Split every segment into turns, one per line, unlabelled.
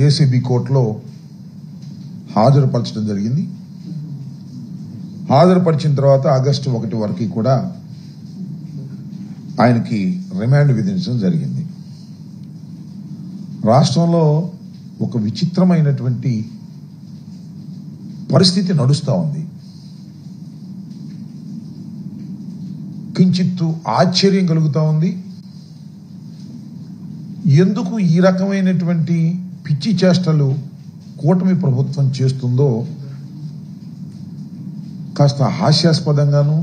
ACB కోర్టులో హాజరుపరచడం జరిగింది. హాజరుపరిచిన తర్వాత ఆగస్టు 1 వరకు కూడా ఆయనకి రిమాండ్ విధించడం జరిగింది. రాష్ట్రంలో ఒక విచిత్రమైనటువంటి పరిస్థితి నడుస్తూ ఉంది. కించిత్తు ఆశ్చర్యం కలుగుతూ ఉంది. ఎందుకు ఈ రకమైనటువంటి పిచ్చి చేష్టలు కూటమి ప్రభుత్వం చేస్తుందో కాస్త హాస్యాస్పదంగాను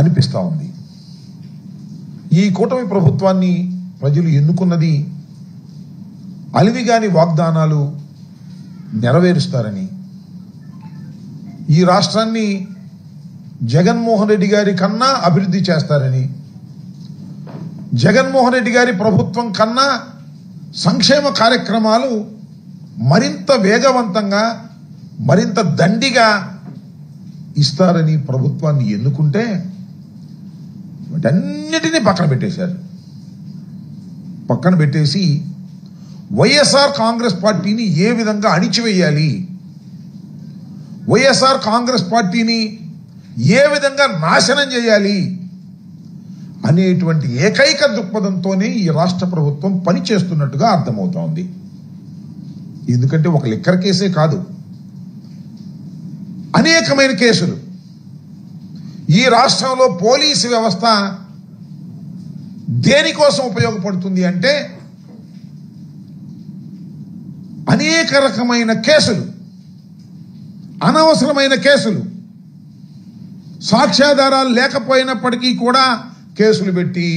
అనిపిస్తూ ఉంది. ఈ కూటమి ప్రభుత్వాన్ని ప్రజలు ఎన్నుకున్నది అలివిగాని వాగ్దానాలు నెరవేరుస్తారని, ఈ రాష్ట్రాన్ని జగన్మోహన్ రెడ్డి గారి కన్నా అభివృద్ధి చేస్తారని, జగన్మోహన్ రెడ్డి గారి ప్రభుత్వం కన్నా సంక్షేమ కార్యక్రమాలు మరింత వేగవంతంగా మరింత దండిగా ఇస్తారని ప్రభుత్వాన్ని ఎన్నుకుంటే వాటన్నిటినీ పక్కన పెట్టేశారు. పక్కన పెట్టేసి వైఎస్ఆర్ కాంగ్రెస్ పార్టీని ఏ విధంగా అణిచివేయాలి, వైఎస్ఆర్ కాంగ్రెస్ పార్టీని ఏ విధంగా నాశనం చేయాలి అనేటువంటి ఏకైక దృక్పథంతోనే ఈ రాష్ట్ర ప్రభుత్వం పనిచేస్తున్నట్టుగా అర్థమవుతోంది. ఎందుకంటే ఒక లిక్కర్ కేసే కాదు, అనేకమైన కేసులు. ఈ రాష్ట్రంలో పోలీసు వ్యవస్థ దేనికోసం ఉపయోగపడుతుంది అంటే అనేక రకమైన కేసులు, అనవసరమైన కేసులు, సాక్ష్యాధారాలు లేకపోయినప్పటికీ కూడా కేసులు పెట్టి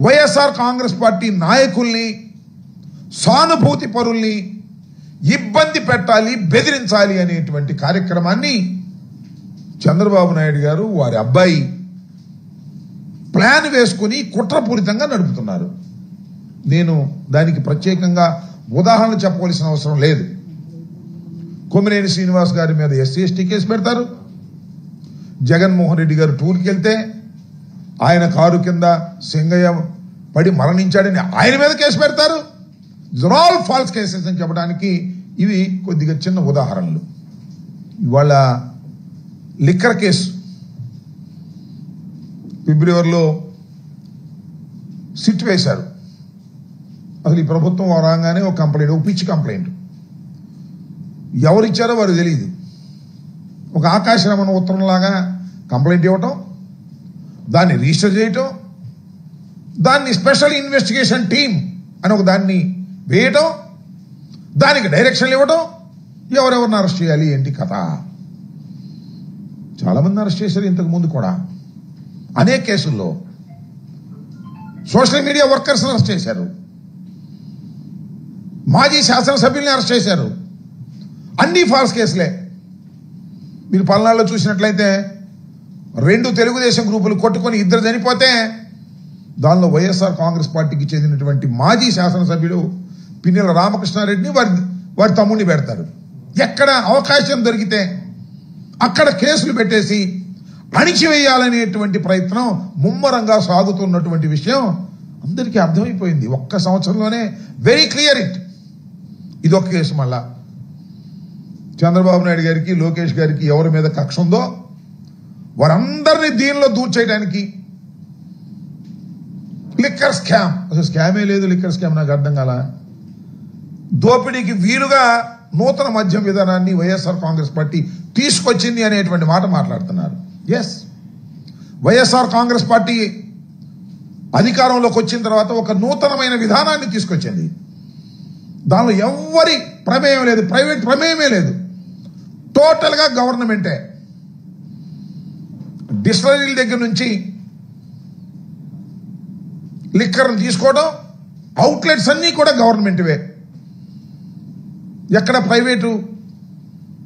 వైఎస్ఆర్ కాంగ్రెస్ పార్టీ నాయకుల్ని, సానుభూతి పరుల్ని ఇబ్బంది పెట్టాలి, బెదిరించాలి అనేటువంటి కార్యక్రమాన్ని చంద్రబాబు నాయుడు గారు వారి అబ్బాయి ప్లాన్ వేసుకుని కుట్రపూరితంగా నడుపుతున్నారు. నేను దానికి ప్రత్యేకంగా ఉదాహరణ చెప్పవలసిన అవసరం లేదు. కొమ్మినేని శ్రీనివాస్ గారి మీద SC/ST కేసు పెడతారు. జగన్మోహన్ రెడ్డి గారు టూర్కి వెళ్తే ఆయన కారు కింద సింగయ్య పడి మరణించాడని ఆయన మీద కేసు పెడతారు. ఆల్ ఫాల్స్ కేసెస్ అని చెప్పడానికి ఇవి కొద్దిగా చిన్న ఉదాహరణలు. ఇవాళ లిక్కర్ కేసు ఫిబ్రవరిలో సిట్ వేశారు. అసలు ఈ ప్రభుత్వం రాగానే ఒక కంప్లైంట్, ఒక పిచ్చి కంప్లైంట్, ఎవరిచ్చారో వారు తెలియదు. ఒక ఆకాశరమణ ఉత్తరంలాగా కంప్లైంట్ ఇవ్వటం, దాన్ని రిజిస్టర్ చేయటం, దాన్ని స్పెషల్ ఇన్వెస్టిగేషన్ టీమ్ అని ఒక దాన్ని వేయటం, దానికి డైరెక్షన్లు ఇవ్వటం, ఎవరెవరిని అరెస్ట్ చేయాలి ఏంటి కథ. చాలా మంది అరెస్ట్ చేశారు ఇంతకు ముందు కూడా. అనేక కేసుల్లో సోషల్ మీడియా వర్కర్స్ అరెస్ట్ చేశారు, మాజీ శాసనసభ్యుల్ని అరెస్ట్ చేశారు. అన్ని ఫాల్స్ కేసులే. మీరు పల్నాడులో చూసినట్లయితే 2 తెలుగుదేశం గ్రూపులు కొట్టుకొని 2 చనిపోతే దానిలో వైఎస్ఆర్ కాంగ్రెస్ పార్టీకి చెందినటువంటి మాజీ శాసనసభ్యుడు పిన్నెల రామకృష్ణారెడ్డిని వారి తమ్ముడిని పెడతారు. ఎక్కడ అవకాశం దొరికితే అక్కడ కేసులు పెట్టేసి అణిచివేయాలనేటువంటి ప్రయత్నం ముమ్మరంగా సాగుతున్నటువంటి విషయం అందరికీ అర్థమైపోయింది. ఒక్క సంవత్సరంలోనే వెరీ క్లియర్ ఇట్. ఇదొక కేసు. మళ్ళా చంద్రబాబు నాయుడు గారికి, లోకేష్ గారికి ఎవరి మీద కక్ష ఉందో వారందరినీ దీనిలో దూర్చేయడానికి లిక్కర్ స్కామ్. అసలు స్కామే లేదు, లిక్కర్ స్కామ్ నాకు అర్థం కాల. దోపిడీకి వీలుగా నూతన మద్యం విధానాన్ని వైఎస్ఆర్ కాంగ్రెస్ పార్టీ తీసుకొచ్చింది అనేటువంటి మాట మాట్లాడుతున్నారు. ఎస్, వైఎస్ఆర్ కాంగ్రెస్ పార్టీ అధికారంలోకి వచ్చిన తర్వాత ఒక నూతనమైన విధానాన్ని తీసుకొచ్చింది. దానిలో ఎవరి ప్రమేయం లేదు, ప్రైవేట్ ప్రమేయమే లేదు, టోటల్గా గవర్నమెంటే. డిస్టిలరీల దగ్గర నుంచి లిక్కర్లు తీసుకోవడం, అవుట్లెట్స్ అన్నీ కూడా గవర్నమెంట్వే. ఎక్కడ ప్రైవేటు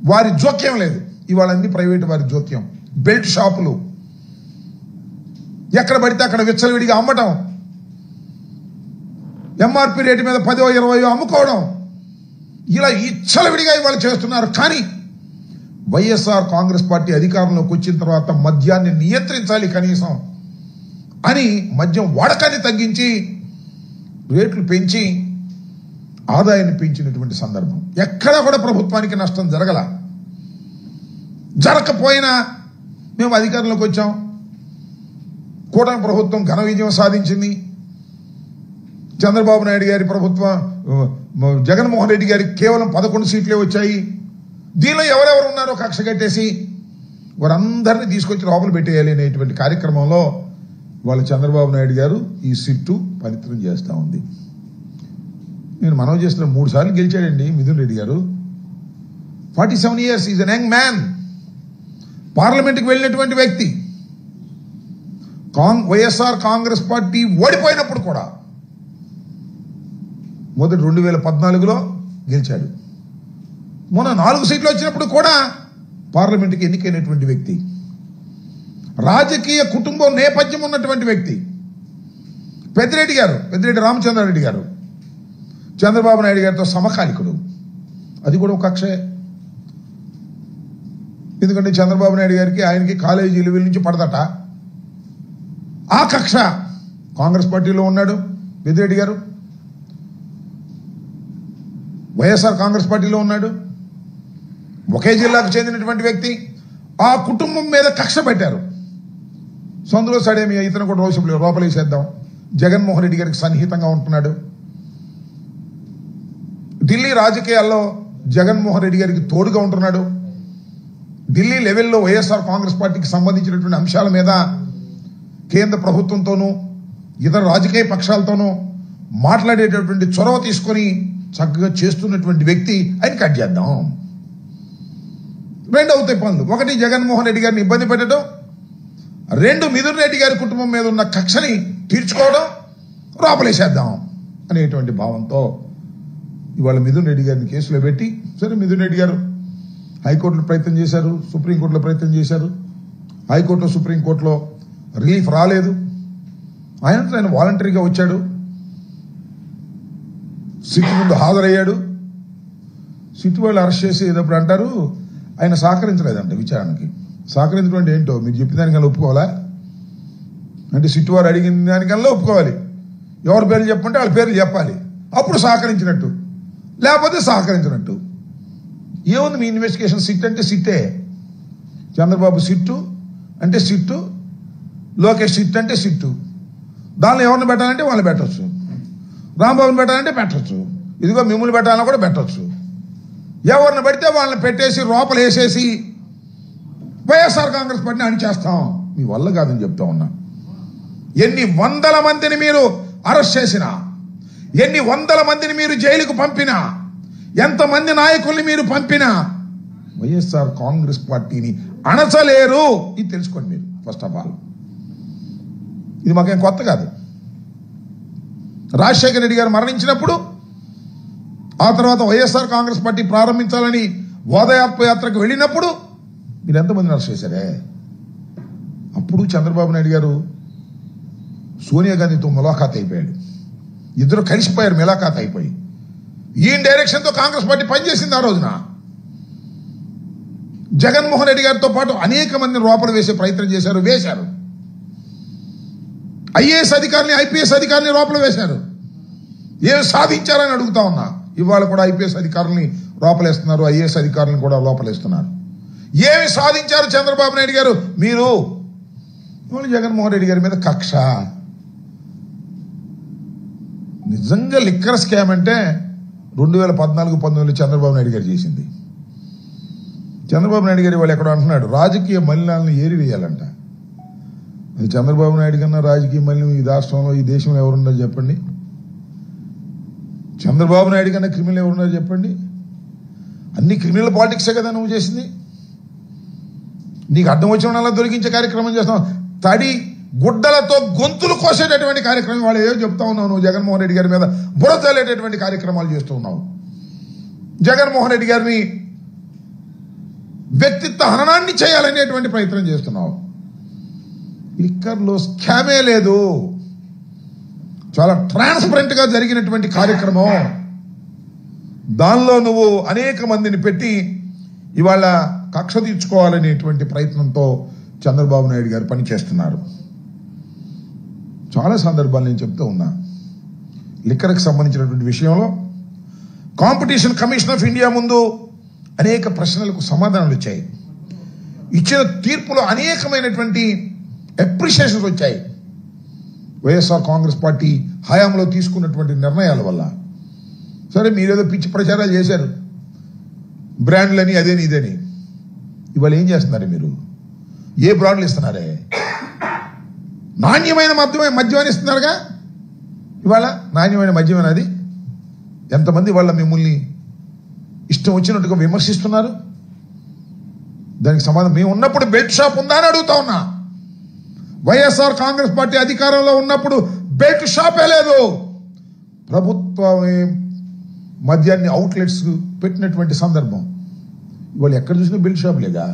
వారి జోక్యం లేదు. ఇవాళ అన్ని ప్రైవేటు వారి జోక్యం. బెల్ట్ షాపులు ఎక్కడ పడితే అక్కడ విచ్చలవిడిగా అమ్మటం, MRP రేటు మీద 10-20 అమ్ముకోవడం, ఇలా ఇచ్చలవిడిగా ఇవాళ చేస్తున్నారు. కానీ వైఎస్ఆర్ కాంగ్రెస్ పార్టీ అధికారంలోకి వచ్చిన తర్వాత మద్యాన్ని నియంత్రించాలి కనీసం అని మద్యం వాడకాన్ని తగ్గించి రేట్లు పెంచి ఆదాయాన్ని పెంచినటువంటి సందర్భం. ఎక్కడా కూడా ప్రభుత్వానికి నష్టం జరగకపోయినా మేము అధికారంలోకి వచ్చాం, కూటమి ప్రభుత్వం ఘన విజయం సాధించింది, చంద్రబాబు నాయుడు గారి ప్రభుత్వం, జగన్మోహన్ రెడ్డి గారికి కేవలం 11 సీట్లే వచ్చాయి, దీనిలో ఎవరెవరు ఉన్నారో కక్ష కట్టేసి వారందరినీ తీసుకొచ్చి లోపల పెట్టేయాలి అనేటువంటి కార్యక్రమంలో వాళ్ళ చంద్రబాబు నాయుడు గారు ఈ సిట్టు పవిత్రం చేస్తూ ఉంది. నేను మనవి చేసిన 3 సార్లు గెలిచాడండి మిథున్ రెడ్డి గారు. 47 years, is an young man. పార్లమెంట్కి వెళ్ళినటువంటి వ్యక్తి. వైఎస్ఆర్ కాంగ్రెస్ పార్టీ ఓడిపోయినప్పుడు కూడా మొదటి 2014లో గెలిచాడు. మొన్న 4 సీట్లు వచ్చినప్పుడు కూడా పార్లమెంట్కి ఎన్నికైనటువంటి వ్యక్తి. రాజకీయ కుటుంబం నేపథ్యం ఉన్నటువంటి వ్యక్తి పెద్దిరెడ్డి రామచంద్రారెడ్డి గారు చంద్రబాబు నాయుడు గారితో సమకాలికుడు. అది కూడా ఒక కక్షే. ఎందుకంటే చంద్రబాబు నాయుడు గారికి ఆయనకి కాలేజీ లెవెల్ నుంచి పడదట. ఆ కక్ష కాంగ్రెస్ పార్టీలో ఉన్నాడు పెద్దిరెడ్డి గారు, వైఎస్ఆర్ కాంగ్రెస్ పార్టీలో ఉన్నాడు, ఒకే జిల్లాకు చెందినటువంటి వ్యక్తి. ఆ కుటుంబం మీద కక్ష పెట్టారు. సందులో సడేమి ఇతను కూడా లోపలేసేద్దాం. జగన్మోహన్ రెడ్డి గారికి సన్నిహితంగా ఉంటున్నాడు. ఢిల్లీ రాజకీయాల్లో జగన్మోహన్ రెడ్డి గారికి తోడుగా ఉంటున్నాడు. ఢిల్లీ లెవెల్లో వైఎస్ఆర్ కాంగ్రెస్ పార్టీకి సంబంధించినటువంటి అంశాల మీద కేంద్ర ప్రభుత్వంతోనూ ఇతర రాజకీయ పక్షాలతోనూ మాట్లాడేటటువంటి చొరవ తీసుకొని చక్కగా చేస్తున్నటువంటి వ్యక్తి. ఆయన కట్ చేద్దాం. 2 అవుతాయి పనులు. 1 జగన్మోహన్ రెడ్డి గారిని ఇబ్బంది పెట్టడం, 2 మిథున్ రెడ్డి గారి కుటుంబం మీద ఉన్న కక్షని తీర్చుకోవడం, లోపలేసేద్దాం అనేటువంటి భావంతో ఇవాళ మిథున్ రెడ్డి గారిని కేసులో పెట్టి, సరే మిథున్ రెడ్డి గారు హైకోర్టులో ప్రయత్నం చేశారు, సుప్రీంకోర్టులో ప్రయత్నం చేశారు. హైకోర్టు సుప్రీంకోర్టులో రిలీఫ్ రాలేదు. ఆయన వాలంటరీగా వచ్చాడు, సిట్ ముందు హాజరయ్యాడు. సిట్ వాళ్ళు అరెస్ట్ చేసేటప్పుడు అంటారు ఆయన సహకరించలేదంట విచారణకి. సహకరించడం అంటే ఏంటో మీరు చెప్పిన దానికల్లా ఒప్పుకోవాలా? అంటే సిట్ వారు అడిగిన దానికల్లా ఒప్పుకోవాలి. ఎవరి పేర్లు చెప్పంటే వాళ్ళ పేర్లు చెప్పాలి, అప్పుడు సహకరించినట్టు, లేకపోతే సహకరించినట్టు. ఏముంది మీ ఇన్వెస్టిగేషన్? సిట్ అంటే సిట్టే. చంద్రబాబు సిట్టు అంటే సిట్టు, లోకేష్ సిట్ అంటే సిట్టు. దానిలో ఎవరిని పెట్టాలంటే వాళ్ళని పెట్టచ్చు, రాంబాబుని పెట్టాలంటే పెట్టచ్చు, ఇదిగో మిమ్మల్ని పెట్టాలన్నా కూడా పెట్టచ్చు. ఎవరిని పెడితే వాళ్ళని పెట్టేసి లోపల వేసేసి వైఎస్ఆర్ కాంగ్రెస్ పార్టీని అణిచేస్తాం. మీ వల్ల కాదని చెప్తా ఉన్నా. ఎన్ని వందల మందిని మీరు అరెస్ట్ చేసినా, ఎన్ని వందల మందిని మీరు జైలుకు పంపినా, ఎంతమంది నాయకుల్ని మీరు పంపినా వైఎస్ఆర్ కాంగ్రెస్ పార్టీని అణచలేరు. ఇది తెలుసుకోండి మీరు. ఫస్ట్ ఆఫ్ ఆల్ ఇది మాకేం కొత్త కాదు. రాజశేఖర రెడ్డి గారు మరణించినప్పుడు, ఆ తర్వాత వైఎస్ఆర్ కాంగ్రెస్ పార్టీ ప్రారంభించాలని ఓదాయాత్రకు వెళ్ళినప్పుడు మీరు ఎంతమందిని అరెస్ట్ చేశారే? అప్పుడు చంద్రబాబు నాయుడు గారు సోనియా గాంధీతో ములాఖాత్ అయిపోయాడు. ఇద్దరు కలిసిపోయారు ములాఖాత్ అయిపోయి. ఈయన డైరెక్షన్తో కాంగ్రెస్ పార్టీ పనిచేసింది. ఆ రోజున జగన్మోహన్ రెడ్డి గారితో పాటు అనేక మందిని లోపల వేసే ప్రయత్నం వేశారు. ఐఏఎస్ అధికారిని, ఐపీఎస్ అధికారిని లోపల వేశారు. ఏం సాధించారని అడుగుతా ఉన్నా. ఇవాళ కూడా ఐపీఎస్ అధికారులని లోపలేస్తున్నారు, ఐఏఎస్ అధికారులను కూడా లోపలేస్తున్నారు. ఏమి సాధించారు చంద్రబాబు నాయుడు గారు? మీరు జగన్మోహన్ రెడ్డి గారి మీద కక్ష. నిజంగా లిక్కర్ స్కామ్ అంటే 2014-19 చంద్రబాబు నాయుడు గారు చేసింది. చంద్రబాబు నాయుడు గారు వాళ్ళు ఎక్కడ అంటున్నాడు రాజకీయ మలినాలను ఏరివేయాలంట. అది చంద్రబాబు నాయుడు కన్నా రాజకీయ మలినం ఈ రాష్ట్రంలో, ఈ దేశంలో ఎవరున్నారు చెప్పండి? చంద్రబాబు నాయుడు కన్నా క్రిమినల్ ఎవరున్నారు చెప్పండి? అన్ని క్రిమినల్ పాలిటిక్సే కదా నువ్వు చేసింది. నీకు అడ్డం వచ్చిన అలా దొరికించే కార్యక్రమం చేస్తావు. తడి గుడ్డలతో గొంతులు కోసేటటువంటి కార్యక్రమం వాళ్ళు ఏదో చెప్తా ఉన్నావు. నువ్వు జగన్మోహన్ రెడ్డి గారి మీద బురదలేటటువంటి కార్యక్రమాలు చేస్తూ ఉన్నావు. జగన్మోహన్ రెడ్డి గారిని వ్యక్తిత్వ హననాన్ని చేయాలనేటువంటి ప్రయత్నం చేస్తున్నావు. లిక్కర్లో స్కామే లేదు. చాలా ట్రాన్స్పరెంట్ గా జరిగినటువంటి కార్యక్రమం. దానిలో నువ్వు అనేక మందిని పెట్టి ఇవాళ కక్ష తీర్చుకోవాలనేటువంటి ప్రయత్నంతో చంద్రబాబు నాయుడు గారు పనిచేస్తున్నారు. చాలా సందర్భాలు నేను చెప్తూ ఉన్నా. లిక్కర్కి సంబంధించినటువంటి విషయంలో కాంపిటీషన్ కమిషన్ ఆఫ్ ఇండియా ముందు అనేక ప్రశ్నలకు సమాధానాలు వచ్చాయి. ఇచ్చిన తీర్పులో అనేకమైనటువంటి అప్రిషియేషన్స్ వచ్చాయి. వైఎస్ఆర్ కాంగ్రెస్ పార్టీ హయాంలో తీసుకున్నటువంటి నిర్ణయాల వల్ల. సరే, మీరేదో పిచ్చి ప్రచారాలు చేశారు, బ్రాండ్లని అదేని ఇదేని. ఇవాళ ఏం చేస్తున్నారు మీరు? ఏ బ్రాండ్లు ఇస్తున్నారే? నాణ్యమైన మద్యమాన్ని ఇస్తున్నారుగా. ఇవాళ నాణ్యమైన మద్యమేనా అది? ఎంతమంది వాళ్ళ మిమ్మల్ని ఇష్టం వచ్చినట్టుగా విమర్శిస్తున్నారు. దానికి సమాధానం, మేము ఉన్నప్పుడు బెల్ట్ షాప్ ఉందా అని అడుగుతా ఉన్నా. వైఎస్ఆర్ కాంగ్రెస్ పార్టీ అధికారంలో ఉన్నప్పుడు బెల్ట్ షాపే లేదు. ప్రభుత్వమే మద్యాన్ని అవుట్లెట్స్ పెట్టినటువంటి సందర్భం. ఇవాళ ఎక్కడ చూసినా బెల్ట్ షాపులేగా,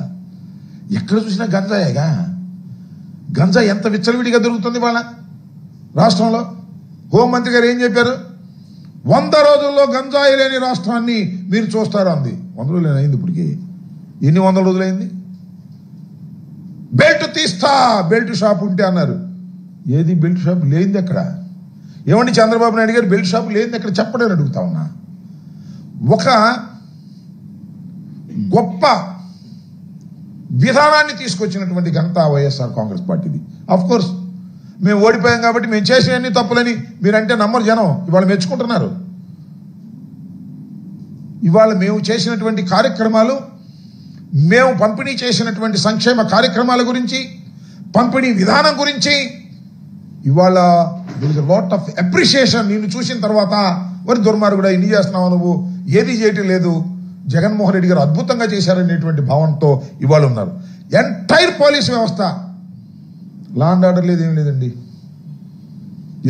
ఎక్కడ చూసినా గంజాయేగా. గంజా ఎంత విచ్చలవిడిగా దొరుకుతుంది వాళ్ళ రాష్ట్రంలో. హోంమంత్రి గారు ఏం చెప్పారు? 100 రోజుల్లో గంజాయి లేని రాష్ట్రాన్ని మీరు చూస్తారా అంది. 100 రోజులు అయింది ఇప్పటికి. ఎన్ని 100 రోజులైంది? బెల్ట్ తీస్తా, బెల్ట్ షాప్ ఉంటే అన్నారు. ఏది బెల్ట్ షాప్ లేనిది ఎక్కడ? ఏమండి చంద్రబాబు నాయుడు గారు బెల్ట్ షాప్ లేనిది ఎక్కడ చెప్పడని అడుగుతా ఉన్నా. ఒక గొప్ప విధానాన్ని తీసుకొచ్చినటువంటి ఘనత వైఎస్ఆర్ కాంగ్రెస్ పార్టీది. అఫ్ కోర్స్ మేము ఓడిపోయాం కాబట్టి మేము చేసేవన్నీ తప్పులని మీరంటే నమ్మరు జనం. ఇవాళ మెచ్చుకుంటున్నారు. ఇవాళ మేము చేసినటువంటి కార్యక్రమాలు, మేము పంపిణీ చేసినటువంటి సంక్షేమ కార్యక్రమాల గురించి, పంపిణీ విధానం గురించి ఇవాళ లాట్ ఆఫ్ అప్రిషియేషన్. నిన్ను చూసిన తర్వాత వరి దుర్మార్గుడా, ఇన్ని చేస్తున్నావు నువ్వు, ఏది చేయటం లేదు, జగన్మోహన్ రెడ్డి గారు అద్భుతంగా చేశారనేటువంటి భావంతో ఇవాళ ఉన్నారు. ఎంటైర్ పోలీస్ వ్యవస్థ, లా అండ్ ఆర్డర్ లేదు, ఏం లేదండి.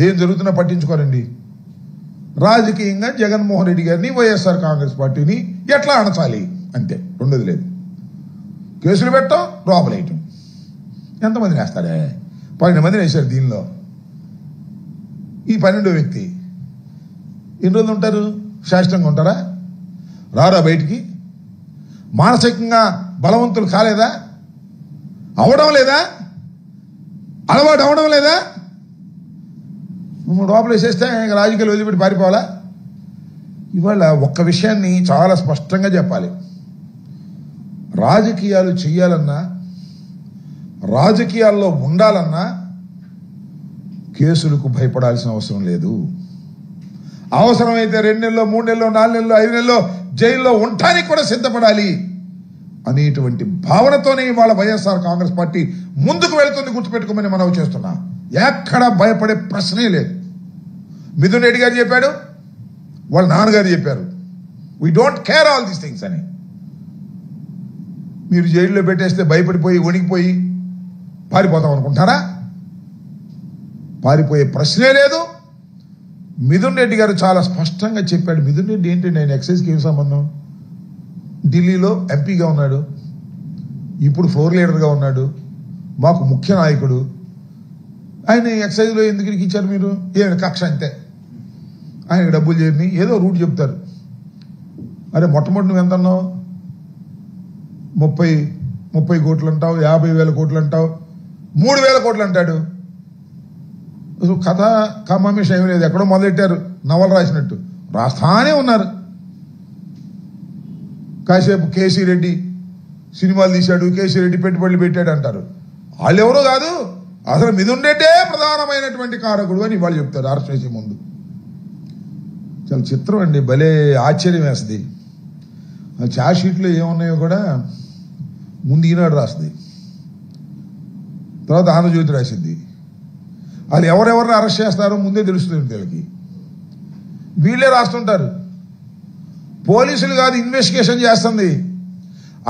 ఏం జరుగుతున్నా పట్టించుకోరండి. రాజకీయంగా జగన్మోహన్ రెడ్డి గారిని, వైఎస్ఆర్ కాంగ్రెస్ పార్టీని ఎట్లా అణచాలి అంతే, రెండోది లేదు. కేసులు పెట్టడం, లోపలేయటం. ఎంతమందిని వేస్తాడే? 12 మందిని వేశారు దీనిలో. ఈ 12వ వ్యక్తి ఎన్ని రోజులు ఉంటారు? శాశ్వతంగా ఉంటారా? రారా బయటికి? మానసికంగా బలవంతులు కాలేదా? అవడం లేదా? అలవాటు అవడం లేదా? లోపల వేసేస్తే రాజకీయాలు వదిలిపెట్టి పారిపోవాలా? ఇవాళ ఒక్క విషయాన్ని చాలా స్పష్టంగా చెప్పాలి. రాజకీయాలు చెయ్యాలన్నా, రాజకీయాల్లో ఉండాలన్నా కేసులకు భయపడాల్సిన అవసరం లేదు. అవసరమైతే 2 నెలల్లో, 3 నెలల్లో, 4 నెలల్లో, 5 నెలల్లో జైల్లో ఉండటానికి కూడా సిద్ధపడాలి అనేటువంటి భావనతోనే ఇవాళ వైఎస్ఆర్ కాంగ్రెస్ పార్టీ ముందుకు వెళుతుంది. గుర్తుపెట్టుకోమని మనవి చేస్తున్నా. ఎక్కడ భయపడే ప్రశ్నే లేదు. మిథున్ రెడ్డి గారు చెప్పాడు, వాళ్ళ నాన్నగారు చెప్పారు, we don't care all these things అని. మీరు జైల్లో పెట్టేస్తే భయపడిపోయి వణికిపోయి పారిపోతాం అనుకుంటారా? పారిపోయే ప్రశ్నే లేదు. మిథున్ రెడ్డి గారు చాలా స్పష్టంగా చెప్పాడు. మిథున్ రెడ్డి ఏంటంటే ఆయన ఎక్సైజ్కి ఏం సంబంధం? ఢిల్లీలో ఎంపీగా ఉన్నాడు, ఇప్పుడు ఫ్లోర్ లీడర్గా ఉన్నాడు, మాకు ముఖ్య నాయకుడు. ఆయన ఎక్సైజ్లో ఎందుకు ఇచ్చారు మీరు? ఏమైనా కక్ష అంతే. ఆయనకు డబ్బులు చేరిని ఏదో రూట్ చెప్తారు. అరే మొట్టమొదటి నువ్వు ఎంత అన్నావు? 30 కోట్లు అంటావు, 50,000 కోట్లు అంటావు, 3,000 కోట్లు అంటాడు. కథ కమ్మేషం ఏమీ లేదు. ఎక్కడో మొదలెట్టారు నవలు రాసినట్టు రాస్తానే ఉన్నారు. కాసేపు కేసీ రెడ్డి సినిమాలు తీశాడు, కేసీ రెడ్డి పెట్టుబడులు పెట్టాడు అంటారు. వాళ్ళు ఎవరో కాదు, అసలు మిథున్ రెడ్డే ప్రధానమైనటువంటి కారకుడు అని వాళ్ళు చెప్తారు అరెస్ట్ చేసే ముందు. చాలా చిత్రం అండి, భలే ఆశ్చర్యం వేస్తుంది. ఛార్జ్ షీట్లో ఏమున్నాయో కూడా ముందు ఈనాడు రాస్తుంది, తర్వాత ఆంధ్రజ్యోతి రాసింది. వాళ్ళు ఎవరెవరిని అరెస్ట్ చేస్తారో ముందే తెలుస్తుంది వీళ్ళకి. వీళ్ళే రాస్తుంటారు. పోలీసులు కాదు ఇన్వెస్టిగేషన్ చేస్తుంది.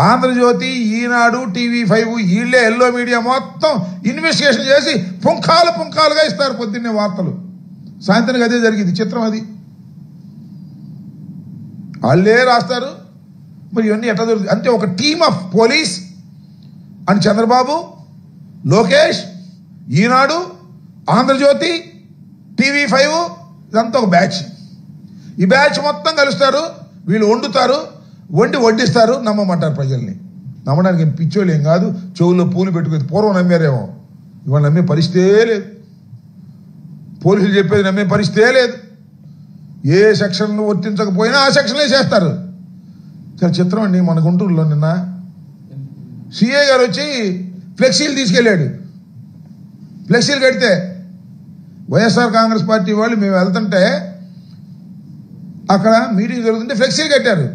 ఆంధ్రజ్యోతి, ఈనాడు, TV5 వీళ్ళే, ఎల్లో మీడియా మొత్తం ఇన్వెస్టిగేషన్ చేసి పుంఖాలుగా ఇస్తారు పొద్దున్నే వార్తలు. సాయంత్రానికి అదే జరిగింది. చిత్రం అది. వాళ్ళే రాస్తారు. మరి ఇవన్నీ ఎట్లా జరుగుతుంది అంటే ఒక team of police and Chandrababu, Lokesh, Eenadu, Andhrajyothy, TV5 ఇదంతా ఒక బ్యాచ్. ఈ బ్యాచ్ మొత్తం కలుస్తారు. వీళ్ళు వండుతారు, వడ్డిస్తారు, నమ్మమంటారు ప్రజల్ని. నమ్మడానికి పిచ్చోళ్ళు ఏం కాదు. చెవుల్లో పూలు పెట్టుకుని పూర్వం నమ్మారేమో, ఇవాళ నమ్మే పరిస్థితే లేదు. పోలీసులు చెప్పేది నమ్మే పరిస్థితే లేదు. ఏ సెక్షన్లు వర్తించకపోయినా ఆ సెక్షన్లే చేస్తారు. చాలా చిత్రం అండి. మన గుంటూరులో నిన్న సిఐ గారు వచ్చి ఫ్లెక్సీలు తీసుకెళ్ళాడు. ఫ్లెక్సీలు కడితే వైఎస్ఆర్ కాంగ్రెస్ పార్టీ వాళ్ళు మేము వెళ్తుంటే అక్కడ మీటింగ్ జరుగుతుంటే ఫ్లెక్సీలు కట్టారు.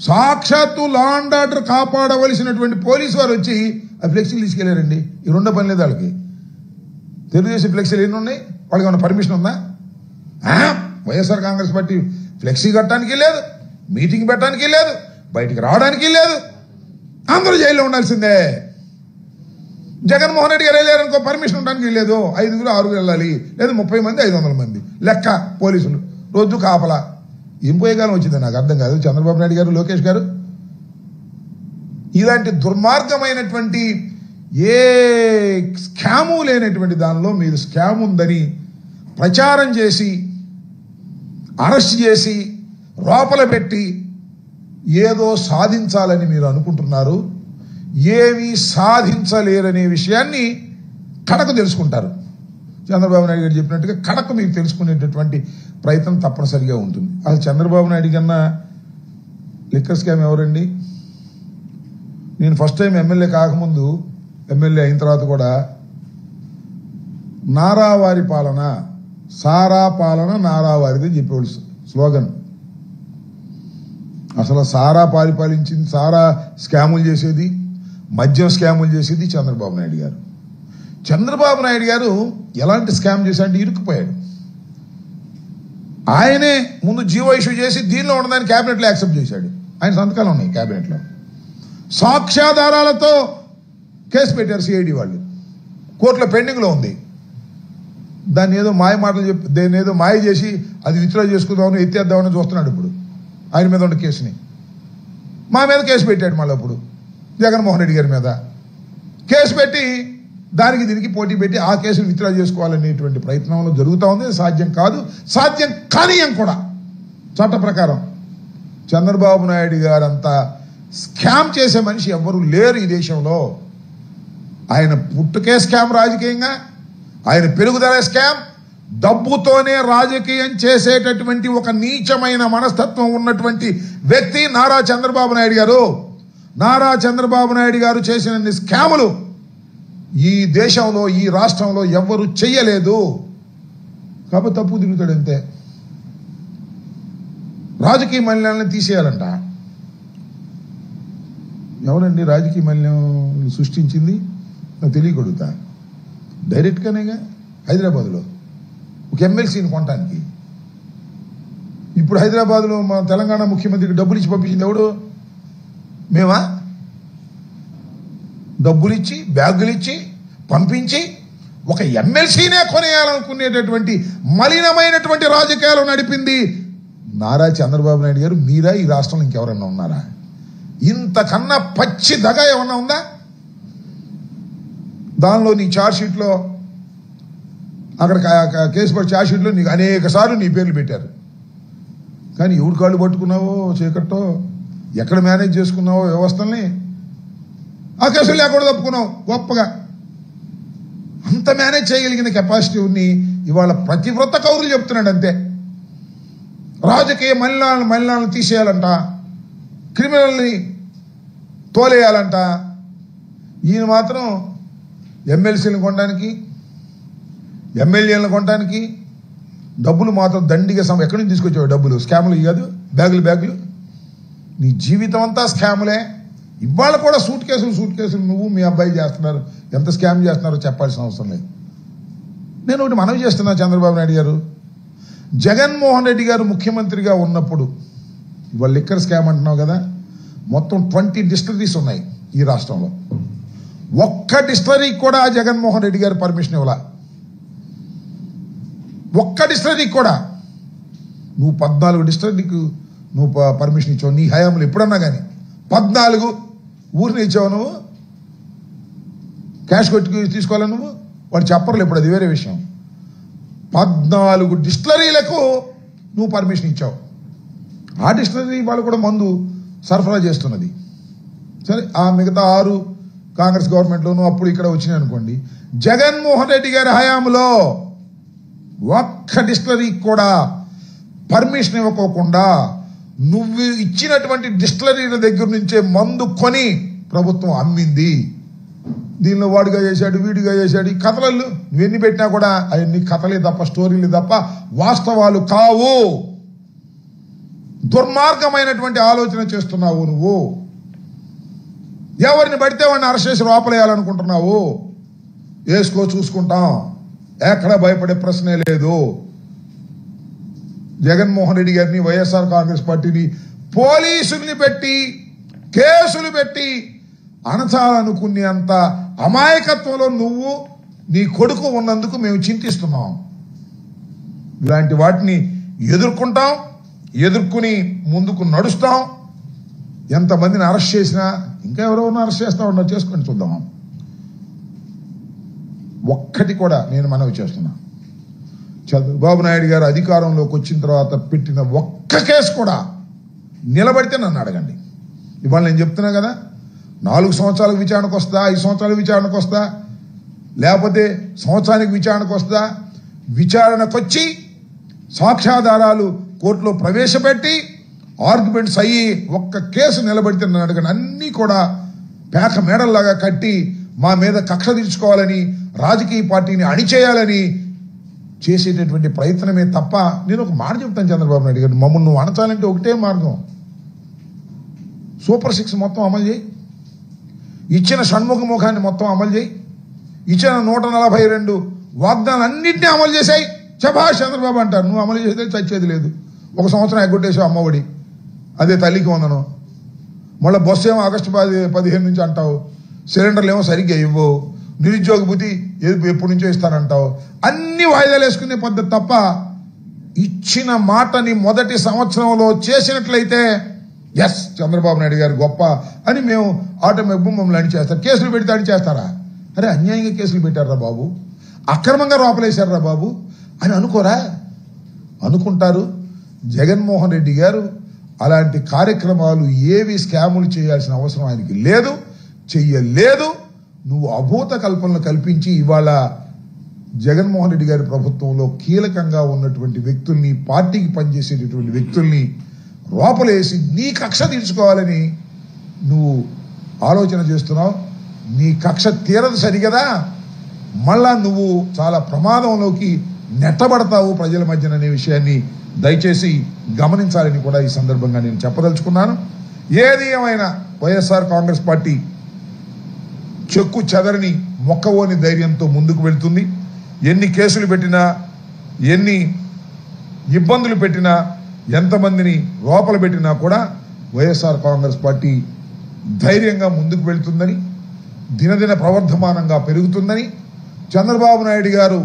సాక్షాత్తు లా అండ్ ఆర్డర్ కాపాడవలసినటువంటి పోలీసు వారు వచ్చి ఆ ఫ్లెక్సీలు తీసుకెళ్లారండి. ఈ రెండో పని లేదు వాళ్ళకి. తెలుగుదేశం ఫ్లెక్సీలు ఎన్ని ఉన్నాయి? వాళ్ళకి ఏమైనా పర్మిషన్ ఉందా? వైఎస్ఆర్ కాంగ్రెస్ పార్టీ ఫ్లెక్సీ కట్టడానికి లేదు, మీటింగ్ పెట్టడానికి లేదు, బయటికి రావడానికి లేదు. అందరూ జైల్లో ఉండాల్సిందే. జగన్మోహన్ రెడ్డి గారు వెళ్ళారనుకో పర్మిషన్ ఉండడానికి లేదు. 5 6 వెళ్ళాలి, లేదా 30 మంది 500 మంది లెక్క పోలీసులు రోజు కాపలా. ఏం పోయేకాలం వచ్చింది నాకు అర్థం కాదు. చంద్రబాబు నాయుడు గారు, లోకేష్ గారు ఇలాంటి దుర్మార్గమైనటువంటి ఏ స్కాము లేనటువంటి దానిలో మీరు స్కామ్ ఉందని ప్రచారం చేసి అరెస్ట్ చేసి లోపల పెట్టి ఏదో సాధించాలని మీరు అనుకుంటున్నారు. ఏమీ సాధించలేరనే విషయాన్ని కడకు తెలుసుకుంటారు. చంద్రబాబు నాయుడు గారు చెప్పినట్టుగా కడకు మీకు తెలుసుకునేటటువంటి ప్రయత్నం తప్పనిసరిగా ఉంటుంది. అసలు చంద్రబాబు నాయుడు కన్నా లిక్కర్ స్కామ్ ఎవరండి? నేను ఫస్ట్ టైం ఎమ్మెల్యే కాకముందు, ఎమ్మెల్యే అయిన తర్వాత కూడా నారావారి పాలన, సారా పాలన నారావారిది అని చెప్పేవాళ్ళు స్లోగన్. అసలు సారా పరిపాలించింది, సారా స్కాములు చేసేది, మద్యం స్కాములు చేసేది చంద్రబాబు నాయుడు గారు. చంద్రబాబు నాయుడు గారు ఎలాంటి స్కామ్ చేశాడంటే ఇరుక్కుపోయాడు. ఆయనే ముందు జీవో ఇష్యూ చేసి దీనిలో ఉన్నదాన్ని క్యాబినెట్లో యాక్సెప్ట్ చేశాడు. ఆయన సంతకాలు ఉన్నాయి క్యాబినెట్లో. సాక్ష్యాధారాలతో కేసు పెట్టారు సిఐడి వాళ్ళు. కోర్టులో పెండింగ్లో ఉంది. దాన్ని ఏదో మాయ మాటలు చెప్పి దాన్ని ఏదో మాయ చేసి అది విత్డ్రా చేసుకుందామని ఎత్తేద్దామని చూస్తున్నాడు ఇప్పుడు ఆయన మీద ఉన్న కేసుని. మా మీద కేసు పెట్టాడు. మళ్ళీ అప్పుడు జగన్మోహన్ రెడ్డి గారి మీద కేసు పెట్టి దానికి దీనికి పోటీ పెట్టి ఆ కేసును విత్డ్రా చేసుకోవాలనేటువంటి ప్రయత్నంలో జరుగుతూ ఉంది. సాధ్యం కాదు, సాధ్యం కానీయం కూడా. చట్ట ప్రకారం చంద్రబాబు నాయుడు గారంతా స్కామ్ చేసే మనిషి ఎవ్వరూ లేరు ఈ దేశంలో. ఆయన పుట్టుకే స్కామ్ రాజకీయంగా, ఆయన పెరుగుదల స్కామ్, డబ్బుతోనే రాజకీయం చేసేటటువంటి ఒక నీచమైన మనస్తత్వం ఉన్నటువంటి వ్యక్తి నారా చంద్రబాబు నాయుడు గారు. నారా చంద్రబాబు నాయుడు గారు చేసిన స్కాములు ఈ దేశంలో, ఈ రాష్ట్రంలో ఎవ్వరు చెయ్యలేదు. కాబట్టి తప్పు దిగుతాడు అంతే. రాజకీయ మలినాలను తీసేయాలంట. ఎవరండి రాజకీయ మలినం సృష్టించింది? నాకు తెలియకూడతా. డైరెక్ట్గానేగా హైదరాబాద్లో ఒక ఎమ్మెల్సీని కొనడానికి. ఇప్పుడు హైదరాబాద్లో మన తెలంగాణ ముఖ్యమంత్రికి డబ్బులు ఇచ్చి పంపించింది ఎవడు? మేమా? డబ్బులు ఇచ్చి, బ్యాగులు ఇచ్చి పంపించి ఒక ఎమ్మెల్సీనే కొనేయాలనుకునేటటువంటి మలినమైనటువంటి రాజకీయాలు నడిపింది నారా చంద్రబాబు నాయుడు గారు. మీరా ఈ రాష్ట్రంలో ఇంకెవరన్నా ఉన్నారా? ఇంతకన్నా పచ్చి దగ ఏమన్నా ఉందా? దానిలో నీ ఛార్జ్షీట్లో, అక్కడ కేసు పడి ఛార్జ్షీట్లో నీకు అనేక సార్లు నీ పేర్లు పెట్టారు. కానీ ఎవడు కాళ్ళు పట్టుకున్నావో చీకట్టో, ఎక్కడ మేనేజ్ చేసుకున్నావో వ్యవస్థల్ని, ఆ కేసులు లేకుండా తప్పుకున్నావు గొప్పగా. అంత మేనేజ్ చేయగలిగిన కెపాసిటీ ఉంది. ఇవాళ ప్రతివ్రత కౌరులు చెప్తున్నాడు అంతే. రాజకీయ మలినాలను తీసేయాలంట, క్రిమినల్ని తోలేయాలంట. ఈయన మాత్రం ఎమ్మెల్సీలను కొనడానికి, ఎమ్మెల్యేలను కొనడానికి డబ్బులు మాత్రం దండిగా ఎక్కడి నుంచి తీసుకొచ్చావు డబ్బులు? స్కాములు కాదు, బ్యాగులు. నీ జీవితం అంతా స్కాములే. ఇవాళ కూడా సూట్ కేసులు నువ్వు మీ అబ్బాయి చేస్తున్నారు. ఎంత స్కామ్ చేస్తున్నారో చెప్పాల్సిన అవసరం లేదు. నేను ఒకటి మనవి చేస్తున్నా, చంద్రబాబు నాయుడు గారు, జగన్మోహన్ రెడ్డి గారు ముఖ్యమంత్రిగా ఉన్నప్పుడు, ఇవాళ లిక్కర్ స్కామ్ అంటున్నావు కదా, మొత్తం 20 డిస్టిలరీస్ ఉన్నాయి ఈ రాష్ట్రంలో. ఒక్క డిస్టిలరీకి కూడా జగన్మోహన్ రెడ్డి గారు పర్మిషన్ ఇవ్వాల. ఒక్క డిస్టిలరీకి కూడా. నువ్వు 14 డిస్టిలరీకి నువ్వు పర్మిషన్ ఇచ్చావు నీ హయాంలో. ఎప్పుడన్నా కానీ 14 ఊరిని ఇచ్చావు నువ్వు. క్యాష్ కొట్టి తీసుకోవాలి నువ్వు. వాడు చెప్పరు ఇప్పుడు, అది వేరే విషయం. 14 డిస్టిలరీలకు నువ్వు పర్మిషన్ ఇచ్చావు. ఆ డిస్టిలరీ వాళ్ళు కూడా మందు సరఫరా చేస్తున్నది. సరే, ఆ మిగతా 6 కాంగ్రెస్ గవర్నమెంట్లోనూ అప్పుడు ఇక్కడ వచ్చినాయి అనుకోండి. జగన్మోహన్ రెడ్డి గారి హయాంలో ఒక్క డిస్టిలరీ కూడా పర్మిషన్ ఇవ్వకోకుండా నువ్వు ఇచ్చినటువంటి డిస్టిలరీల దగ్గర నుంచే మందు కొని ప్రభుత్వం అమ్మింది. దీనిలో వాడుగా చేశాడు, వీడిగా చేశాడు, ఈ కథలు నువ్వెన్ని పెట్టినా కూడా అవన్నీ కథలే తప్ప, స్టోరీలు తప్ప వాస్తవాలు కావు. దుర్మార్గమైనటువంటి ఆలోచన చేస్తున్నావు నువ్వు. ఎవరిని పడితే వాడిని అరెస్ట్ చేసి లోపలేయాలనుకుంటున్నావు. వేసుకో, చూసుకుంటాం, ఎక్కడ భయపడే ప్రశ్నే లేదు. జగన్మోహన్ రెడ్డి గారిని, వైఎస్ఆర్ కాంగ్రెస్ పార్టీని పోలీసుల్ని పెట్టి కేసులు పెట్టి అణచాలనుకునేంత అమాయకత్వంలో నువ్వు నీ కొడుకు ఉన్నందుకు మేము చింతిస్తున్నాం. ఇలాంటి వాటిని ఎదుర్కొంటాం, ఎదుర్కొని ముందుకు నడుస్తాం. ఎంతమందిని అరెస్ట్ చేసినా ఇంకా ఎవరెవరిని అరెస్ట్ చేస్తా ఉన్నారు, చేసుకొని చూద్దాం. ఒక్కటి కూడా నేను మనవి చేస్తున్నా, చంద్రబాబు నాయుడు గారు అధికారంలోకి వచ్చిన తర్వాత పెట్టిన ఒక్క కేసు కూడా నిలబడితే నన్ను అడగండి. ఇవాళ నేను చెప్తున్నా కదా, 4 సంవత్సరాలకు విచారణకు వస్తా, 5 సంవత్సరాలకు విచారణకు వస్తా, లేకపోతే సంవత్సరానికి విచారణకు వస్తా. విచారణకు వచ్చి సాక్ష్యాధారాలు కోర్టులో ప్రవేశపెట్టి ఆర్గ్యుమెంట్స్ అయ్యి ఒక్క కేసు నిలబడితే నన్ను అడగండి. అన్నీ కూడా పేక మేడల్లాగా కట్టి మా మీద కక్ష తీర్చుకోవాలని, రాజకీయ పార్టీని అణిచేయాలని చేసేటటువంటి ప్రయత్నమే తప్ప. నేను ఒక మాట చెప్తాను చంద్రబాబు నాయుడు గారు, మమ్మల్ని నువ్వు అణచాలంటే ఒకటే మార్గం, సూపర్ 6 మొత్తం అమలు చేయి, ఇచ్చిన షణ్ముఖముఖాన్ని మొత్తం అమలు చేయి, ఇచ్చిన 142 వాగ్దానాలన్నింటినీ అమలు చేశాయి. శభాష్ చంద్రబాబు అంటారు. నువ్వు అమలు చేస్తే చచ్చేది లేదు. 1 సంవత్సరం ఎగ్గొట్టేసావు అమ్మఒడి, అదే తల్లికి వందనం. మళ్ళీ బస్సు ఏమో ఆగస్టు 15 నుంచి అంటావు, సిలిండర్లు ఏమో సరిగ్గా ఇవ్వవు, నిరుద్యోగ భృతి ఎప్పటి నుంచో ఇస్తానంటావు. అన్ని వాయిదాలు వేసుకునే పద్ధతి తప్ప ఇచ్చిన మాటని మొదటి సంవత్సరంలో చేసినట్లయితే ఎస్ చంద్రబాబు నాయుడు గారు గొప్ప అని మేము ఆటోమేటిక్ మమ్మల్ని అణిచేస్తారు. కేసులు పెడితే అణిచేస్తారా? అరే అన్యాయంగా కేసులు పెట్టారా బాబు, అక్రమంగా లోపలేశారా బాబు అని అనుకోరా? అనుకుంటారు. జగన్మోహన్ రెడ్డి గారు అలాంటి కార్యక్రమాలు ఏవి స్కాములు చేయాల్సిన అవసరం ఆయనకి లేదు, చెయ్యలేదు. నువ్వు అభూత కల్పనలు కల్పించి ఇవాళ జగన్మోహన్ రెడ్డి గారి ప్రభుత్వంలో కీలకంగా ఉన్నటువంటి వ్యక్తుల్ని, పార్టీకి పనిచేసేటటువంటి వ్యక్తుల్ని లోపలేసి నీ కక్ష తీర్చుకోవాలని నువ్వు ఆలోచన చేస్తున్నావు. నీ కక్ష తీరదు సరిగదా, మళ్ళా నువ్వు చాలా ప్రమాదంలోకి నెట్టబడతావు ప్రజల మధ్యన అనే విషయాన్ని దయచేసి గమనించాలని కూడా ఈ సందర్భంగా నేను చెప్పదలుచుకున్నాను. ఏది ఏమైనా వైఎస్ఆర్ కాంగ్రెస్ పార్టీ చెక్కు చెదరని మొక్కవోని ధైర్యంతో ముందుకు వెళ్తుంది. ఎన్ని కేసులు పెట్టినా, ఎన్ని ఇబ్బందులు పెట్టినా, ఎంతమందిని లోపల పెట్టినా కూడా వైఎస్ఆర్ కాంగ్రెస్ పార్టీ ధైర్యంగా ముందుకు వెళ్తుందని, దినదిన ప్రవర్ధమానంగా పెరుగుతుందని, చంద్రబాబు నాయుడు గారు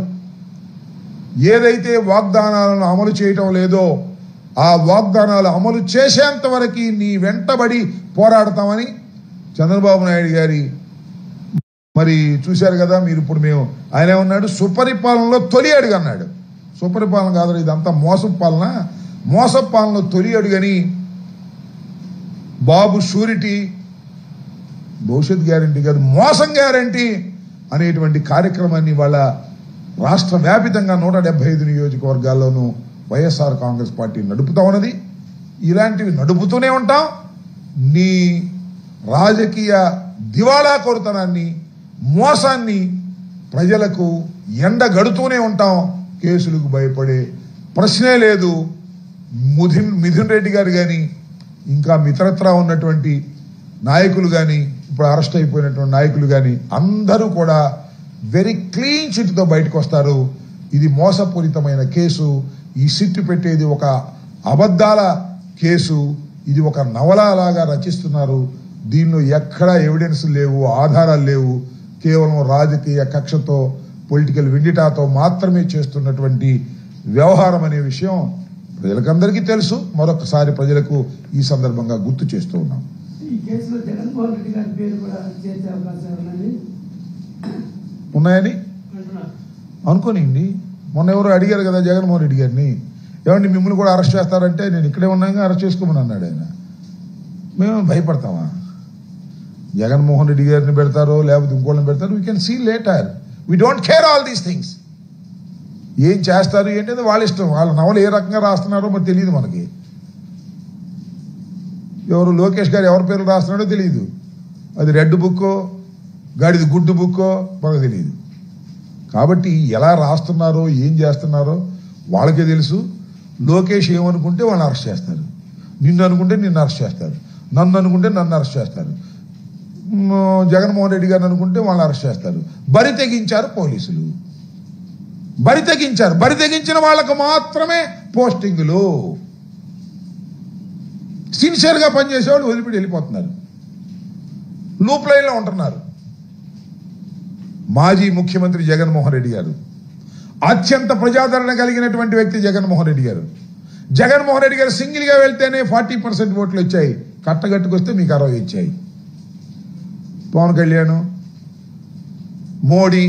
ఏదైతే వాగ్దానాలను అమలు చేయటం లేదో ఆ వాగ్దానాలు అమలు చేసేంత వరకు నీ వెంటబడి పోరాడతామని చంద్రబాబు నాయుడు గారి మరి చూశారు కదా మీరు. ఇప్పుడు మేము ఆయన ఏమన్నాడు, సుపరిపాలనలో తొలి అడుగు అన్నాడు. సుపరిపాలన కాదు, ఇదంతా మోసపు పాలన, మోసపు పాలనలో తొలి అడుగని బాబు షూరిటీ, భవిష్యత్ గ్యారంటీ కాదు మోసం గ్యారంటీ అనేటువంటి కార్యక్రమాన్ని వాళ్ళ రాష్ట్ర వ్యాపితంగా 175 నియోజకవర్గాల్లోనూ వైఎస్ఆర్ కాంగ్రెస్ పార్టీ నడుపుతా ఉన్నది. ఇలాంటివి నడుపుతూనే ఉంటాం. నీ రాజకీయ దివాళా కోరుతనాన్ని, మోసాన్ని ప్రజలకు ఎండగడుతూనే ఉంటాం. కేసులకు భయపడే ప్రశ్నే లేదు. మిథున్ రెడ్డి గారు కానీ ఇంకా మిత్రత్రా ఉన్నటువంటి నాయకులు కానీ, ఇప్పుడు అరెస్ట్ అయిపోయినటువంటి నాయకులు కానీ అందరూ కూడా వెరీ క్లీన్ చిట్తో బయటకు వస్తారు. ఇది మోసపూరితమైన కేసు, ఈ సిట్టు పెట్టేది ఒక అబద్ధాల కేసు, ఇది ఒక నవలలాగా రచిస్తున్నారు. దీనిలో ఎక్కడా ఎవిడెన్స్ లేవు, ఆధారాలు లేవు. కేవలం రాజకీయ కక్షతో, పొలిటికల్ విండిటాతో మాత్రమే చేస్తున్నటువంటి వ్యవహారం అనే విషయం ప్రజలకందరికీ తెలుసు. మరొకసారి ప్రజలకు ఈ సందర్భంగా గుర్తు చేస్తూ ఉన్నాం. ఉన్నాయని అనుకోనిండి. మొన్న ఎవరు అడిగారు కదా జగన్మోహన్ రెడ్డి గారిని, ఏమండి మిమ్మల్ని కూడా అరెస్ట్ చేస్తారంటే నేను ఇక్కడే ఉన్నాగా అరెస్ట్ చేసుకోమని అన్నాడు ఆయన. మేము భయపడతామా? జగన్మోహన్ రెడ్డి గారిని పెడతారో లేకపోతే ఇంకోళ్ళని పెడతారో, we can see later. We don't care all these things. ఏం చేస్తారు ఏంటంటే వాళ్ళ ఇష్టం. వాళ్ళ నవలు ఏ రకంగా రాస్తున్నారో మరి తెలియదు మనకి. ఎవరు లోకేష్ గారు ఎవరి పేర్లు రాస్తున్నాడో తెలియదు. అది రెడ్ బుక్కో గాడిది గుడ్డు బుక్కో మనకు తెలియదు. కాబట్టి ఎలా రాస్తున్నారో ఏం చేస్తున్నారో వాళ్ళకే తెలుసు. లోకేష్ ఏమనుకుంటే వాళ్ళని అరెస్ట్ చేస్తారు, నిన్ను అనుకుంటే నిన్ను అరెస్ట్ చేస్తారు, నన్ను అనుకుంటే నన్ను అరెస్ట్ చేస్తారు, జగన్మోహన్ రెడ్డి గారిని అనుకుంటే వాళ్ళని అరెస్ట్ చేస్తారు. బరి తెగించారు పోలీసులు, బరి తెగించారు. బరి తెగించిన వాళ్ళకు మాత్రమే పోస్టింగులు. సిన్సియర్గా పనిచేసేవాళ్ళు వదిలిపెట్టి వెళ్ళిపోతున్నారు, లూప్ లైన్లో ఉంటున్నారు. మాజీ ముఖ్యమంత్రి జగన్మోహన్ రెడ్డి గారు, అత్యంత ప్రజాదరణ కలిగినటువంటి వ్యక్తి జగన్మోహన్ రెడ్డి గారు. జగన్మోహన్ రెడ్డి గారు సింగిల్గా వెళ్తేనే 40% ఓట్లు వచ్చాయి, కట్టగట్టుకొస్తే మీకు 60 వచ్చాయి. పవన్ కళ్యాణ్, మోడీ,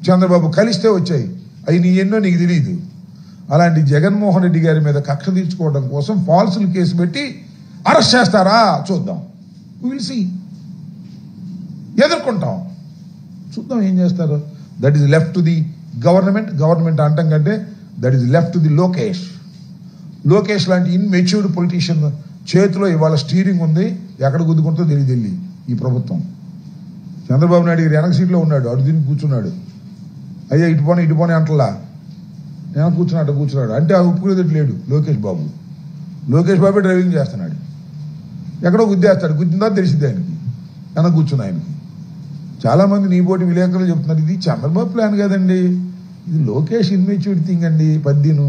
చంద్రబాబు కలిస్తే వచ్చాయి. అవి నీ ఎన్నో నీకు తెలియదు. అలాంటి జగన్మోహన్ రెడ్డి గారి మీద కక్ష తీర్చుకోవడం కోసం ఫాల్సులు కేసు పెట్టి అరెస్ట్ చేస్తారా చూద్దాం. విల్ సీ, ఎదుర్కొంటాం, చూద్దాం ఏం చేస్తారు. That is left to the government అంటాం కంటే that is left to the Lokesh లాంటి ఇన్మెచ్యూర్డ్ పొలిటీషియన్ చేతిలో ఇవాళ స్టీరింగ్ ఉంది. ఎక్కడ గుద్దుకుంటుందో తెలియదు ఈ ప్రభుత్వం. చంద్రబాబు నాయుడు గారు వెనక సీట్లో ఉన్నాడు, అటు దీన్ని కూర్చున్నాడు. అయ్యా ఇటు పోనీ అంటలా, నేను కూర్చున్నాడు అంటే ఆ ఉప్పుకునేది లేడు. లోకేష్ బాబే డ్రైవింగ్ చేస్తున్నాడు. ఎక్కడో గుద్దేస్తాడు, గుద్దిందా తెలిసింది ఆయనకి, వెనక కూర్చున్న ఆయనకి. చాలామంది నీ పోటీ విలేకరులు చెప్తున్నారు ఇది చంద్రబాబు ప్లాన్ కాదండి, ఇది లోకేష్ ఇన్మెచ్యూర్డ్ థింగ్ అండి, పద్దీను.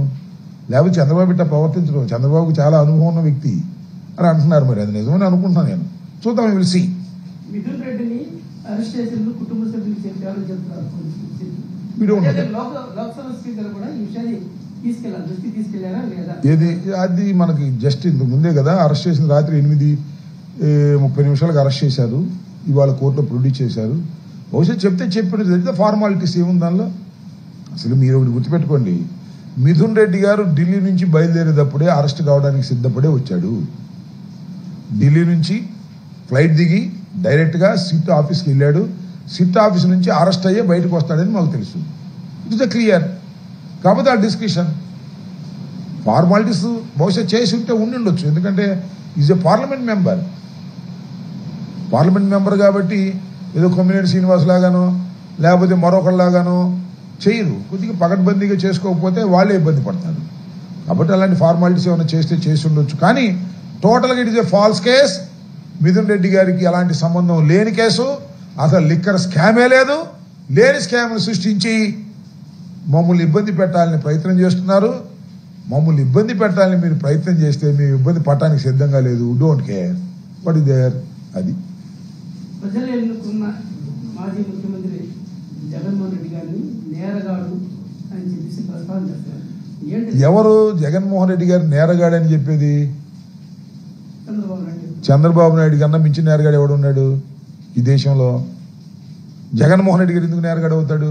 లేకపోతే చంద్రబాబు ఇట్లా ప్రవర్తించడం, చంద్రబాబుకి చాలా అనుభవం ఉన్న వ్యక్తి అని అంటున్నారు. మరి అది నిజమని అనుకుంటున్నాను నేను. చూద్దాం, విల్ సీ.
మిథున్ రెడ్డిని అరెస్ట్ చేసిన కుటుంబ సభ్యులు చెప్పారని చెప్తారు. లోక్సభ స్పీకర్ కూడా ఈ విషయాన్ని తీసుకెళ్లారా లేదా?
ఏది అది మనకి జస్ట్ ఇంతకు ముందే కదా అరెస్ట్ చేసిన. రాత్రి 8:30 అరెస్ట్ చేశారు. ఇవాళ కోర్టులో ప్రొడ్యూస్ చేశారు. బహుశా చెప్తే చెప్పినది ఫార్మాలిటీస్ ఏముంది దానిలో. అసలు మీరు ఒకటి గుర్తుపెట్టుకోండి, మిథున్ రెడ్డి గారు ఢిల్లీ నుంచి బయలుదేరేటప్పుడే అరెస్ట్ కావడానికి సిద్ధపడే వచ్చాడు. ఢిల్లీ నుంచి ఫ్లైట్ దిగి డైరెక్ట్గా సిట్ ఆఫీస్కి వెళ్ళాడు. సిట్ ఆఫీస్ నుంచి అరెస్ట్ అయ్యే బయటకు వస్తాడని మాకు తెలుసు. It is clear. కాకపోతే ఆ డిస్కషన్ ఫార్మాలిటీస్ బహుశా చేసి ఉంటే ఉండిండొచ్చు. ఎందుకంటే ఈజ్ ఏ పార్లమెంట్ మెంబర్ కాబట్టి ఏదో కొమ్మినేని శ్రీనివాస్ లాగానో లేకపోతే మరొకరిలాగానో చేయరు. కొద్దిగా పకడ్బందీగా చేసుకోకపోతే వాళ్ళే ఇబ్బంది పడతారు. కాబట్టి అలాంటి ఫార్మాలిటీస్ ఏమైనా చేసి ఉండొచ్చు. కానీ టోటల్గా it is a falls case. Mithun Reddy గారికి అలాంటి సంబంధం లేని కేసు. అసలు లిక్కర్ స్కామే లేదు. లేని స్కామ్ను సృష్టించి మమ్మల్ని ఇబ్బంది పెట్టాలని ప్రయత్నం చేస్తున్నారు. మమ్మల్ని ఇబ్బంది పెట్టాలని మీరు ప్రయత్నం చేస్తే మేము ఇబ్బంది పడటానికి సిద్ధంగా లేదు. Don't care what is there. అది
ప్రజలు ఎన్నుకున్న మాజీ ముఖ్యమంత్రి జగన్మోహన్ రెడ్డి గారిని నేరగాడు అని చెప్పేసి ప్రస్తావన చేస్తారు.
ఎవరు జగన్మోహన్ రెడ్డి గారు నేరగాడని చెప్పేది? చంద్రబాబు నాయుడు కన్నా మించిన నేరగాడు ఎవడున్నాడు ఈ దేశంలో? జగన్మోహన్ రెడ్డి గారు ఎందుకు నేరగాడు అవుతాడు?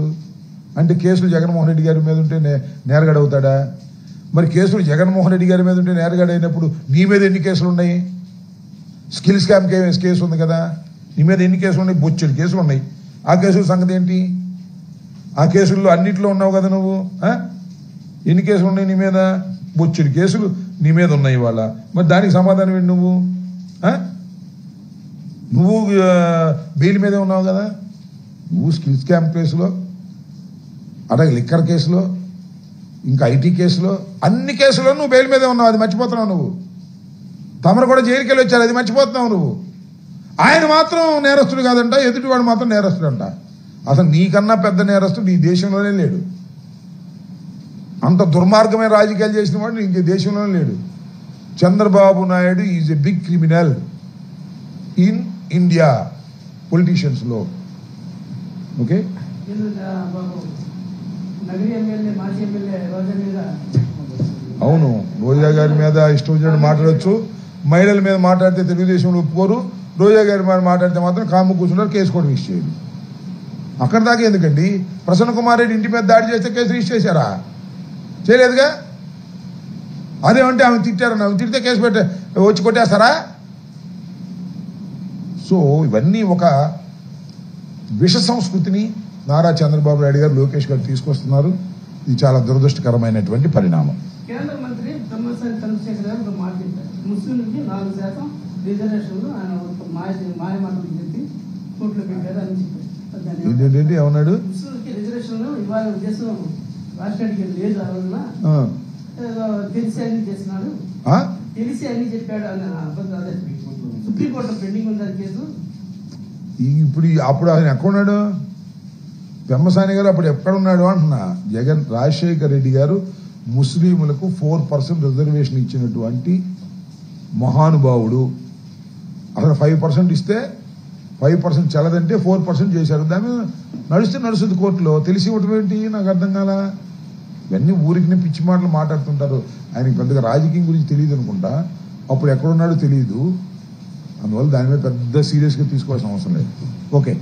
అంటే కేసులు జగన్మోహన్ రెడ్డి గారి మీద ఉంటే నేరగాడు అవుతాడా? మరి కేసులు జగన్మోహన్ రెడ్డి గారి మీద ఉంటే నేరగాడు అయినప్పుడు నీ మీద ఎన్ని కేసులు ఉన్నాయి? స్కిల్ స్కామ్ కేసు ఉంది కదా, నీ మీద ఎన్ని కేసులు ఉన్నాయి? బొచ్చెడు కేసులు ఉన్నాయి. ఆ కేసుల సంగతి ఏంటి? ఆ కేసుల్లో అన్నింటిలో ఉన్నావు కదా నువ్వు. ఎన్ని కేసులు ఉన్నాయి నీ మీద? బొచ్చెడు కేసులు నీ మీద ఉన్నాయి ఇవాళ. మరి దానికి సమాధానం ఏంటి? నువ్వు బెయిల్ మీదే ఉన్నావు కదా. నువ్వు స్కిల్ స్కామ్ కేసులో, అలాగే లిక్కర్ కేసులో, ఇంకా ఐటీ కేసులో, అన్ని కేసులో నువ్వు బెయిల్ మీదే ఉన్నావు. అది మర్చిపోతున్నావు నువ్వు. తమరు కూడా జైలుకి వెళ్ళి వచ్చారు, అది మర్చిపోతున్నావు నువ్వు. ఆయన మాత్రం నేరస్తుడు కాదంట, ఎదుటివాడు మాత్రం నేరస్తుడు అంట. అసలు నీకన్నా పెద్ద నేరస్తుడు ఈ దేశంలోనే లేడు. అంత దుర్మార్గమైన రాజకీయాలు చేసిన వాడు ఇంక దేశంలోనే లేడు. Chandrababu Naidu is a big criminal in India పొలిటీషియన్స్లో. ఓకే, అవును, రోజా గారి మీద ఇష్టం వచ్చినట్టు మాట్లాడచ్చు. మహిళల మీద మాట్లాడితే తెలుగుదేశంలో ఒప్పుకోరు. రోజా గారి మీద మాట్లాడితే మాత్రం కాము కూర్చున్నారు, కేసు కూడా రిజిస్టర్ చేయరు. అక్కడ దాకా ఎందుకండి? ప్రసన్న కుమార్ రెడ్డి ఇంటి మీద దాడి చేస్తే కేసు రిజిస్టర్ చేశారా? చేయలేదుగా. అదేమంటే ఆమె తిట్టారని, ఆమె తిడితే కేసు వచ్చి కొట్టేస్తారా? సో ఇవన్నీ ఒక విష సంస్కృతిని నారా చంద్రబాబు నాయుడు గారు, లోకేష్ గారు తీసుకొస్తున్నారు. ఇది చాలా దురదృష్టకరమైనటువంటి పరిణామం.
కేంద్ర మంత్రి తమ్మసాని చంద్రశేఖర్ గారు ఒక మాట చెప్పారు, ముస్లింలకి 4% రిజర్వేషన్లు ఆయన ఒక మాయ మాటలు చెప్పి కోర్టులో పెట్టారు అని చెప్పారు.
ఏంటంటే ఏమన్నాడు?
ముస్లింలకి రిజర్వేషన్లు ఇవాళ ఉద్దేశం రాష్ట్రానికి లేదు, ఆ రోజున తెలిసి అన్ని చేసినాడు, తెలిసి అన్ని చెప్పాడు అని అదే సుప్రీంకోర్టు పెండింగ్ ఉంది కేసు.
ఇప్పుడు అప్పుడు ఆయన ఎక్కడున్నాడు? పెమ్మసాని గారు అప్పుడు ఎక్కడున్నాడు అంటున్నా. రాజశేఖర రెడ్డి గారు ముస్లింలకు 4% రిజర్వేషన్ ఇచ్చినటువంటి మహానుభావుడు. అసలు 5% ఇస్తే 5% చల్లదంటే 4% చేశారు. దాన్ని నడుస్తుంది కోర్టులో. తెలిసి ఇవ్వటం ఏంటి నాకు అర్థం కాల. ఇవన్నీ ఊరికి పిచ్చి మాటలు మాట్లాడుతుంటారు. ఆయనకి పెద్దగా రాజకీయం గురించి తెలియదు అనుకుంటా. అప్పుడు ఎక్కడున్నాడో తెలియదు. అందువల్ల దాని మీద పెద్ద సీరియస్గా తీసుకోవాల్సిన అవసరం లేదు. ఓకే.